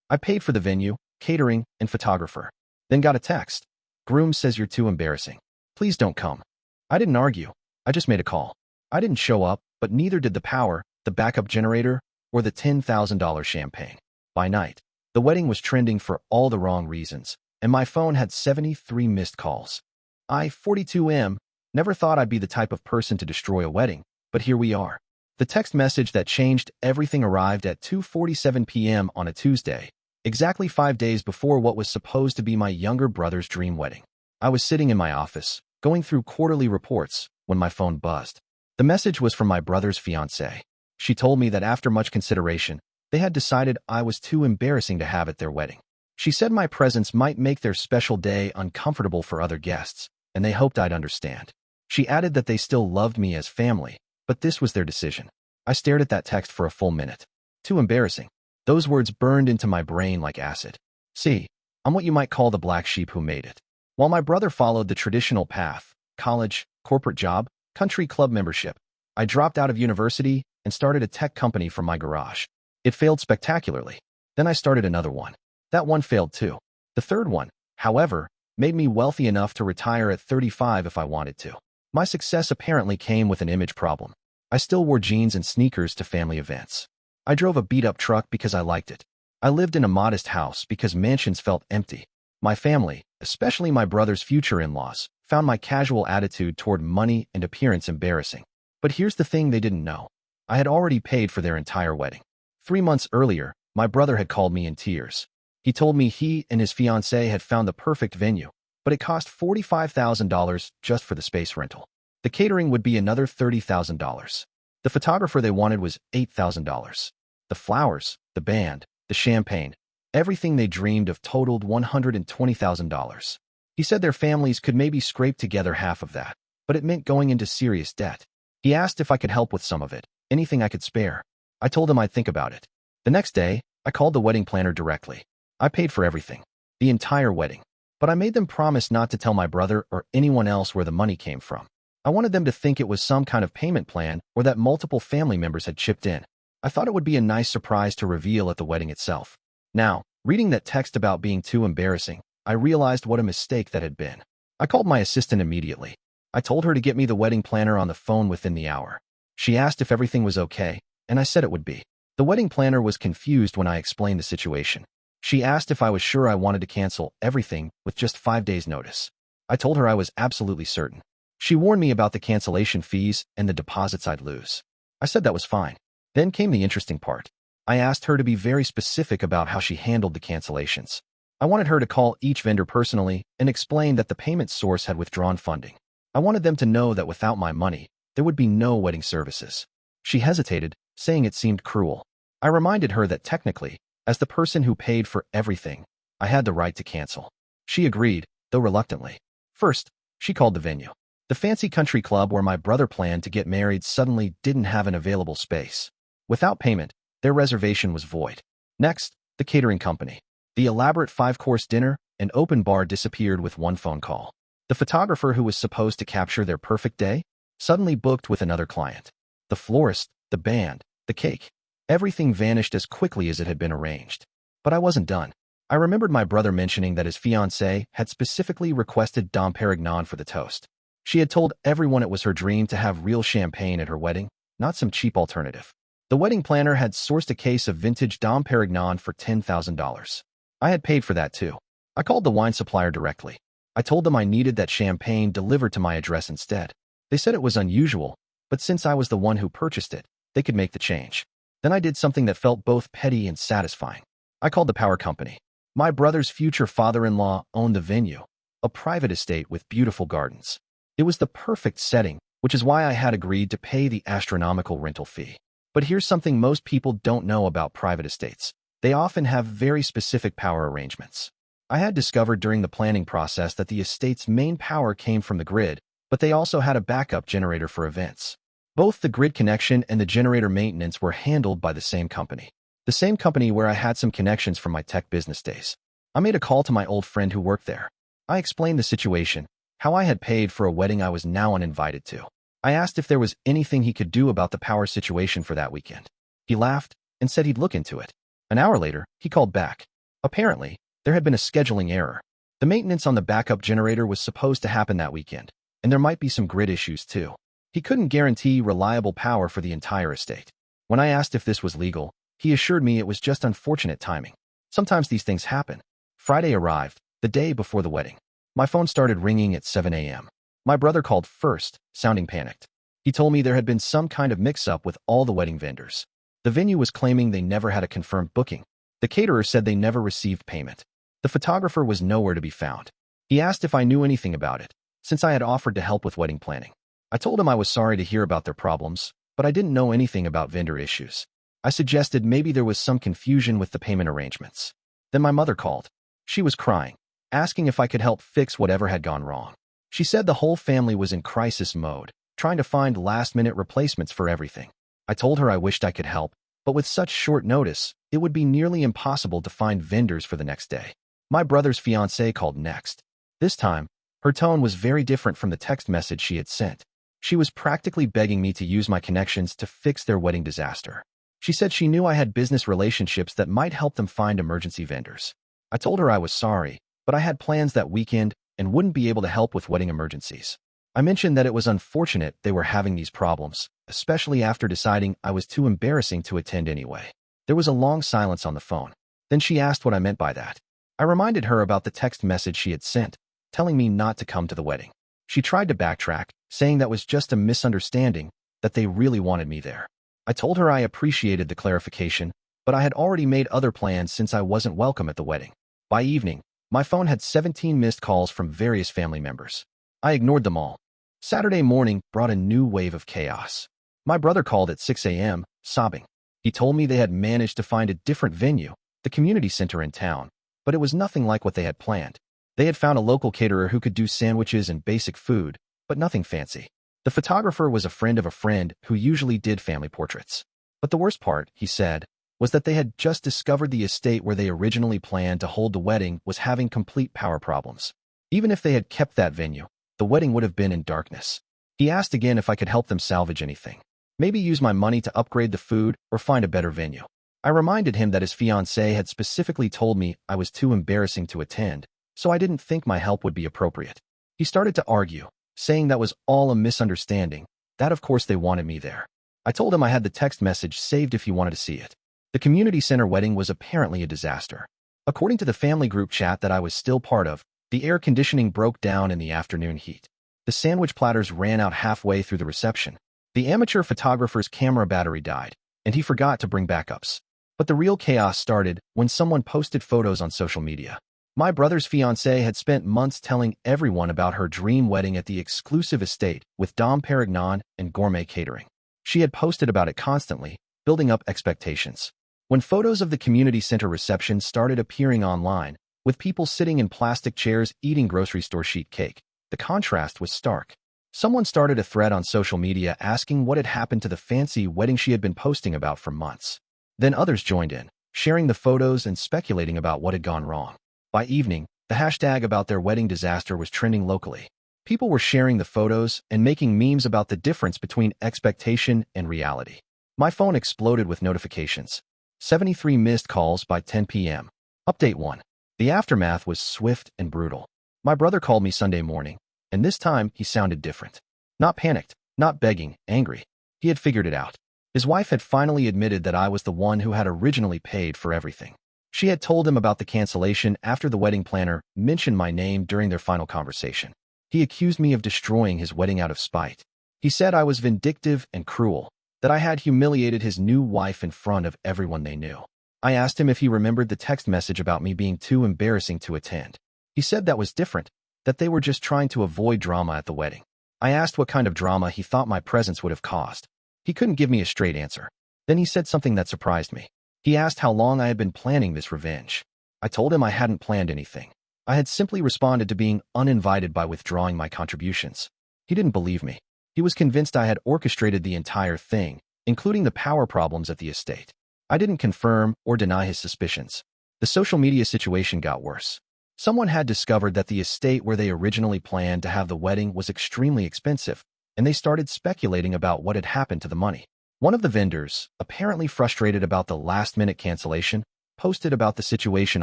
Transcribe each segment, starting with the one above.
I paid for the venue, catering, and photographer. Then got a text. Groom says you're too embarrassing. Please don't come. I didn't argue. I just made a call. I didn't show up, but neither did the power, the backup generator, or the $10,000 champagne. By night, the wedding was trending for all the wrong reasons, and my phone had 73 missed calls. I, 42M, never thought I'd be the type of person to destroy a wedding, but here we are. The text message that changed everything arrived at 2:47 p.m. on a Tuesday, exactly 5 days before what was supposed to be my younger brother's dream wedding. I was sitting in my office, going through quarterly reports, when my phone buzzed. The message was from my brother's fiancée. She told me that after much consideration, they had decided I was too embarrassing to have at their wedding. She said my presence might make their special day uncomfortable for other guests, and they hoped I'd understand. She added that they still loved me as family, but this was their decision. I stared at that text for a full minute. Too embarrassing. Those words burned into my brain like acid. See, I'm what you might call the black sheep who made it. While my brother followed the traditional path, college, corporate job, country club membership, I dropped out of university and started a tech company from my garage. It failed spectacularly. Then I started another one. That one failed too. The third one, however, made me wealthy enough to retire at 35 if I wanted to. My success apparently came with an image problem. I still wore jeans and sneakers to family events. I drove a beat-up truck because I liked it. I lived in a modest house because mansions felt empty. My family, especially my brother's future in-laws, found my casual attitude toward money and appearance embarrassing. But here's the thing they didn't know. I had already paid for their entire wedding. 3 months earlier, my brother had called me in tears. He told me he and his fiancée had found the perfect venue, but it cost $45,000 just for the space rental. The catering would be another $30,000. The photographer they wanted was $8,000. The flowers, the band, the champagne, everything they dreamed of totaled $120,000. He said their families could maybe scrape together half of that, but it meant going into serious debt. He asked if I could help with some of it, anything I could spare. I told him I'd think about it. The next day, I called the wedding planner directly. I paid for everything, the entire wedding, but I made them promise not to tell my brother or anyone else where the money came from. I wanted them to think it was some kind of payment plan or that multiple family members had chipped in. I thought it would be a nice surprise to reveal at the wedding itself. Now, reading that text about being too embarrassing, I realized what a mistake that had been. I called my assistant immediately. I told her to get me the wedding planner on the phone within the hour. She asked if everything was okay, and I said it would be. The wedding planner was confused when I explained the situation. She asked if I was sure I wanted to cancel everything with just 5 days' notice. I told her I was absolutely certain. She warned me about the cancellation fees and the deposits I'd lose. I said that was fine. Then came the interesting part. I asked her to be very specific about how she handled the cancellations. I wanted her to call each vendor personally and explain that the payment source had withdrawn funding. I wanted them to know that without my money, there would be no wedding services. She hesitated, saying it seemed cruel. I reminded her that technically, as the person who paid for everything, I had the right to cancel. She agreed, though reluctantly. First, she called the venue. The fancy country club where my brother planned to get married suddenly didn't have an available space. Without payment, their reservation was void. Next, the catering company. The elaborate 5-course dinner and open bar disappeared with one phone call. The photographer who was supposed to capture their perfect day suddenly booked with another client. The florist, the band, the cake. Everything vanished as quickly as it had been arranged. But I wasn't done. I remembered my brother mentioning that his fiancée had specifically requested Dom Perignon for the toast. She had told everyone it was her dream to have real champagne at her wedding, not some cheap alternative. The wedding planner had sourced a case of vintage Dom Perignon for $10,000. I had paid for that too. I called the wine supplier directly. I told them I needed that champagne delivered to my address instead. They said it was unusual, but since I was the one who purchased it, they could make the change. Then I did something that felt both petty and satisfying. I called the power company. My brother's future father-in-law owned the venue, a private estate with beautiful gardens. It was the perfect setting, which is why I had agreed to pay the astronomical rental fee. But here's something most people don't know about private estates. They often have very specific power arrangements. I had discovered during the planning process that the estate's main power came from the grid, but they also had a backup generator for events. Both the grid connection and the generator maintenance were handled by the same company. The same company where I had some connections from my tech business days. I made a call to my old friend who worked there. I explained the situation, how I had paid for a wedding I was now uninvited to. I asked if there was anything he could do about the power situation for that weekend. He laughed and said he'd look into it. An hour later, he called back. Apparently, there had been a scheduling error. The maintenance on the backup generator was supposed to happen that weekend, and there might be some grid issues too. He couldn't guarantee reliable power for the entire estate. When I asked if this was legal, he assured me it was just unfortunate timing. Sometimes these things happen. Friday arrived, the day before the wedding. My phone started ringing at 7 a.m. My brother called first, sounding panicked. He told me there had been some kind of mix-up with all the wedding vendors. The venue was claiming they never had a confirmed booking. The caterer said they never received payment. The photographer was nowhere to be found. He asked if I knew anything about it, since I had offered to help with wedding planning. I told him I was sorry to hear about their problems, but I didn't know anything about vendor issues. I suggested maybe there was some confusion with the payment arrangements. Then my mother called. She was crying, asking if I could help fix whatever had gone wrong. She said the whole family was in crisis mode, trying to find last-minute replacements for everything. I told her I wished I could help, but with such short notice, it would be nearly impossible to find vendors for the next day. My brother's fiancée called next. This time, her tone was very different from the text message she had sent. She was practically begging me to use my connections to fix their wedding disaster. She said she knew I had business relationships that might help them find emergency vendors. I told her I was sorry, but I had plans that weekend and wouldn't be able to help with wedding emergencies. I mentioned that it was unfortunate they were having these problems, especially after deciding I was too embarrassing to attend anyway. There was a long silence on the phone. Then she asked what I meant by that. I reminded her about the text message she had sent, telling me not to come to the wedding. She tried to backtrack, saying that was just a misunderstanding, that they really wanted me there. I told her I appreciated the clarification, but I had already made other plans since I wasn't welcome at the wedding. By evening, my phone had 17 missed calls from various family members. I ignored them all. Saturday morning brought a new wave of chaos. My brother called at 6 a.m., sobbing. He told me they had managed to find a different venue, the community center in town, but it was nothing like what they had planned. They had found a local caterer who could do sandwiches and basic food, but nothing fancy. The photographer was a friend of a friend who usually did family portraits. But the worst part, he said, was that they had just discovered the estate where they originally planned to hold the wedding was having complete power problems. Even if they had kept that venue, the wedding would have been in darkness. He asked again if I could help them salvage anything. Maybe use my money to upgrade the food or find a better venue. I reminded him that his fiancée had specifically told me I was too embarrassing to attend, so I didn't think my help would be appropriate. He started to argue, saying that was all a misunderstanding, that of course they wanted me there. I told him I had the text message saved if he wanted to see it. The community center wedding was apparently a disaster. According to the family group chat that I was still part of, the air conditioning broke down in the afternoon heat. The sandwich platters ran out halfway through the reception. The amateur photographer's camera battery died, and he forgot to bring backups. But the real chaos started when someone posted photos on social media. My brother's fiancée had spent months telling everyone about her dream wedding at the exclusive estate with Dom Perignon and gourmet catering. She had posted about it constantly, building up expectations. When photos of the community center reception started appearing online, with people sitting in plastic chairs eating grocery store sheet cake, the contrast was stark. Someone started a thread on social media asking what had happened to the fancy wedding she had been posting about for months. Then others joined in, sharing the photos and speculating about what had gone wrong. By evening, the hashtag about their wedding disaster was trending locally. People were sharing the photos and making memes about the difference between expectation and reality. My phone exploded with notifications. 73 missed calls by 10 p.m. Update 1. The aftermath was swift and brutal. My brother called me Sunday morning, and this time he sounded different. Not panicked, not begging, angry. He had figured it out. His wife had finally admitted that I was the one who had originally paid for everything. She had told him about the cancellation after the wedding planner mentioned my name during their final conversation. He accused me of destroying his wedding out of spite. He said I was vindictive and cruel, that I had humiliated his new wife in front of everyone they knew. I asked him if he remembered the text message about me being too embarrassing to attend. He said that was different, that they were just trying to avoid drama at the wedding. I asked what kind of drama he thought my presence would have caused. He couldn't give me a straight answer. Then he said something that surprised me. He asked how long I had been planning this revenge. I told him I hadn't planned anything. I had simply responded to being uninvited by withdrawing my contributions. He didn't believe me. He was convinced I had orchestrated the entire thing, including the power problems at the estate. I didn't confirm or deny his suspicions. The social media situation got worse. Someone had discovered that the estate where they originally planned to have the wedding was extremely expensive, and they started speculating about what had happened to the money. One of the vendors, apparently frustrated about the last-minute cancellation, posted about the situation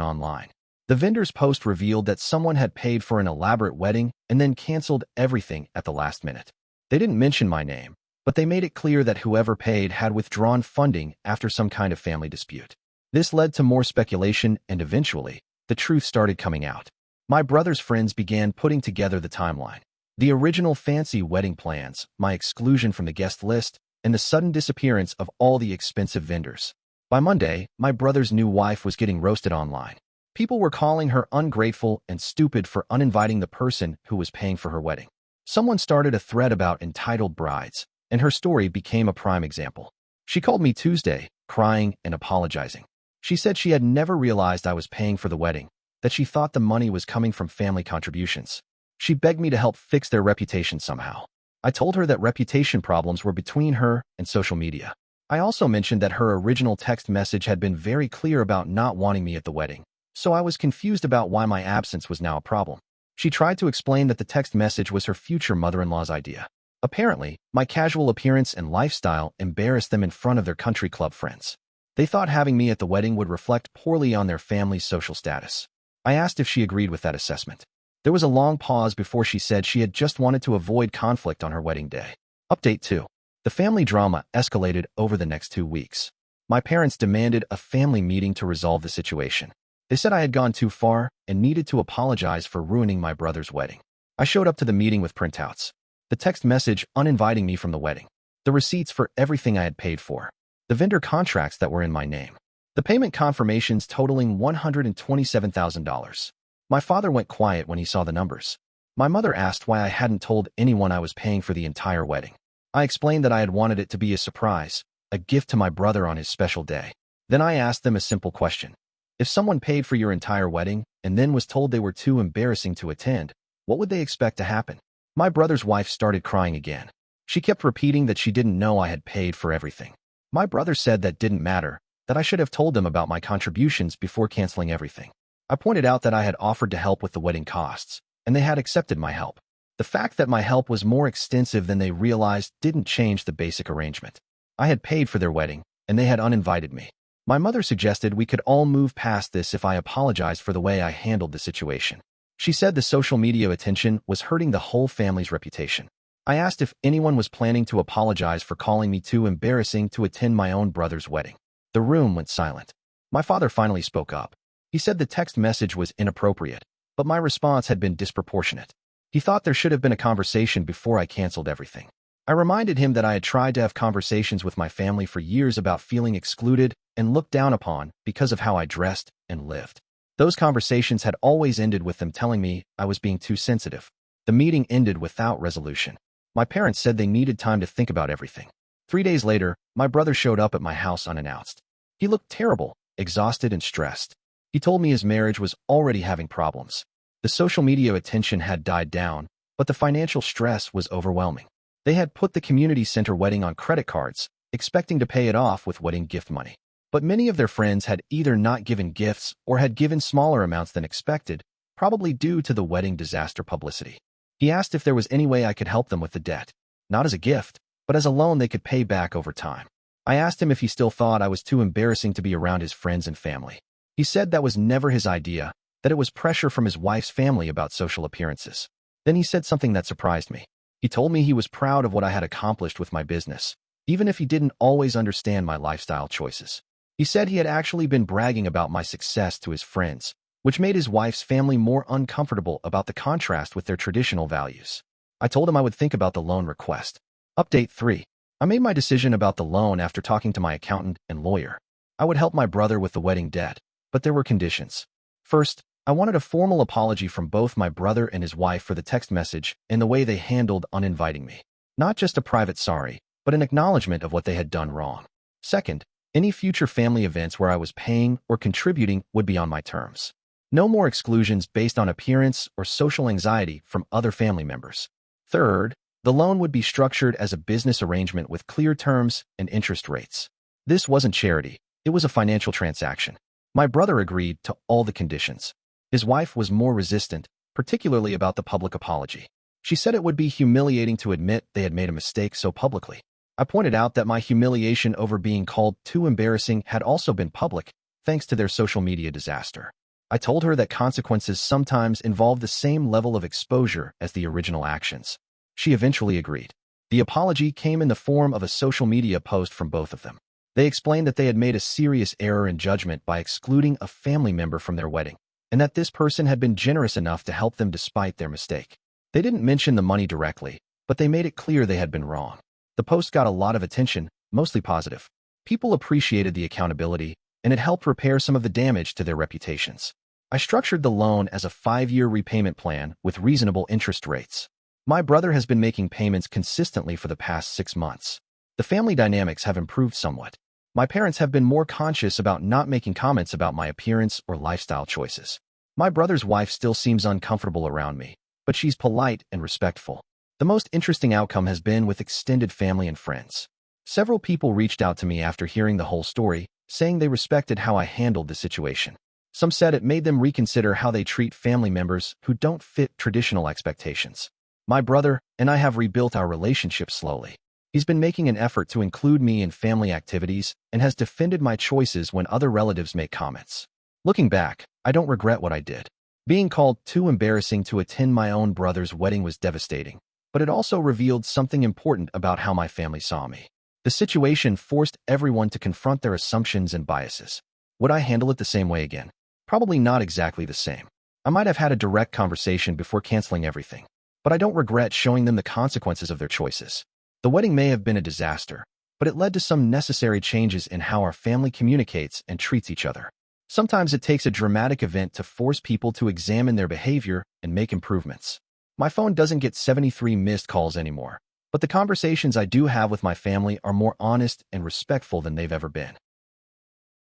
online. The vendor's post revealed that someone had paid for an elaborate wedding and then canceled everything at the last minute. They didn't mention my name, but they made it clear that whoever paid had withdrawn funding after some kind of family dispute. This led to more speculation, and eventually, the truth started coming out. My brother's friends began putting together the timeline. The original fancy wedding plans, my exclusion from the guest list, and the sudden disappearance of all the expensive vendors. By Monday, my brother's new wife was getting roasted online. People were calling her ungrateful and stupid for uninviting the person who was paying for her wedding. Someone started a thread about entitled brides, and her story became a prime example. She called me Tuesday, crying and apologizing. She said she had never realized I was paying for the wedding, that she thought the money was coming from family contributions. She begged me to help fix their reputation somehow. I told her that reputation problems were between her and social media. I also mentioned that her original text message had been very clear about not wanting me at the wedding, so I was confused about why my absence was now a problem. She tried to explain that the text message was her future mother-in-law's idea. Apparently, my casual appearance and lifestyle embarrassed them in front of their country club friends. They thought having me at the wedding would reflect poorly on their family's social status. I asked if she agreed with that assessment. There was a long pause before she said she had just wanted to avoid conflict on her wedding day. Update 2. The family drama escalated over the next 2 weeks. My parents demanded a family meeting to resolve the situation. They said I had gone too far and needed to apologize for ruining my brother's wedding. I showed up to the meeting with printouts, the text message uninviting me from the wedding, the receipts for everything I had paid for, the vendor contracts that were in my name, the payment confirmations totaling $127,000. My father went quiet when he saw the numbers. My mother asked why I hadn't told anyone I was paying for the entire wedding. I explained that I had wanted it to be a surprise, a gift to my brother on his special day. Then I asked them a simple question. If someone paid for your entire wedding and then was told they were too embarrassing to attend, what would they expect to happen? My brother's wife started crying again. She kept repeating that she didn't know I had paid for everything. My brother said that didn't matter, that I should have told them about my contributions before canceling everything. I pointed out that I had offered to help with the wedding costs, and they had accepted my help. The fact that my help was more extensive than they realized didn't change the basic arrangement. I had paid for their wedding, and they had uninvited me. My mother suggested we could all move past this if I apologized for the way I handled the situation. She said the social media attention was hurting the whole family's reputation. I asked if anyone was planning to apologize for calling me too embarrassing to attend my own brother's wedding. The room went silent. My father finally spoke up. He said the text message was inappropriate, but my response had been disproportionate. He thought there should have been a conversation before I canceled everything. I reminded him that I had tried to have conversations with my family for years about feeling excluded and looked down upon because of how I dressed and lived. Those conversations had always ended with them telling me I was being too sensitive. The meeting ended without resolution. My parents said they needed time to think about everything. 3 days later, my brother showed up at my house unannounced. He looked terrible, exhausted and stressed. He told me his marriage was already having problems. The social media attention had died down, but the financial stress was overwhelming. They had put the community center wedding on credit cards, expecting to pay it off with wedding gift money. But many of their friends had either not given gifts or had given smaller amounts than expected, probably due to the wedding disaster publicity. He asked if there was any way I could help them with the debt, not as a gift, but as a loan they could pay back over time. I asked him if he still thought I was too embarrassing to be around his friends and family. He said that was never his idea, that it was pressure from his wife's family about social appearances. Then he said something that surprised me. He told me he was proud of what I had accomplished with my business, even if he didn't always understand my lifestyle choices. He said he had actually been bragging about my success to his friends, which made his wife's family more uncomfortable about the contrast with their traditional values. I told him I would think about the loan request. Update 3. I made my decision about the loan after talking to my accountant and lawyer. I would help my brother with the wedding debt, but there were conditions. First, I wanted a formal apology from both my brother and his wife for the text message and the way they handled uninviting me. Not just a private sorry, but an acknowledgement of what they had done wrong. Second, any future family events where I was paying or contributing would be on my terms. No more exclusions based on appearance or social anxiety from other family members. Third, the loan would be structured as a business arrangement with clear terms and interest rates. This wasn't charity, it was a financial transaction. My brother agreed to all the conditions. His wife was more resistant, particularly about the public apology. She said it would be humiliating to admit they had made a mistake so publicly. I pointed out that my humiliation over being called too embarrassing had also been public, thanks to their social media disaster. I told her that consequences sometimes involve the same level of exposure as the original actions. She eventually agreed. The apology came in the form of a social media post from both of them. They explained that they had made a serious error in judgment by excluding a family member from their wedding, and that this person had been generous enough to help them despite their mistake. They didn't mention the money directly, but they made it clear they had been wrong. The post got a lot of attention, mostly positive. People appreciated the accountability, and it helped repair some of the damage to their reputations. I structured the loan as a 5-year repayment plan with reasonable interest rates. My brother has been making payments consistently for the past 6 months. The family dynamics have improved somewhat. My parents have been more conscious about not making comments about my appearance or lifestyle choices. My brother's wife still seems uncomfortable around me, but she's polite and respectful. The most interesting outcome has been with extended family and friends. Several people reached out to me after hearing the whole story, saying they respected how I handled the situation. Some said it made them reconsider how they treat family members who don't fit traditional expectations. My brother and I have rebuilt our relationship slowly. He's been making an effort to include me in family activities and has defended my choices when other relatives make comments. Looking back, I don't regret what I did. Being called too embarrassing to attend my own brother's wedding was devastating, but it also revealed something important about how my family saw me. The situation forced everyone to confront their assumptions and biases. Would I handle it the same way again? Probably not exactly the same. I might have had a direct conversation before canceling everything, but I don't regret showing them the consequences of their choices. The wedding may have been a disaster, but it led to some necessary changes in how our family communicates and treats each other. Sometimes it takes a dramatic event to force people to examine their behavior and make improvements. My phone doesn't get 73 missed calls anymore, but the conversations I do have with my family are more honest and respectful than they've ever been.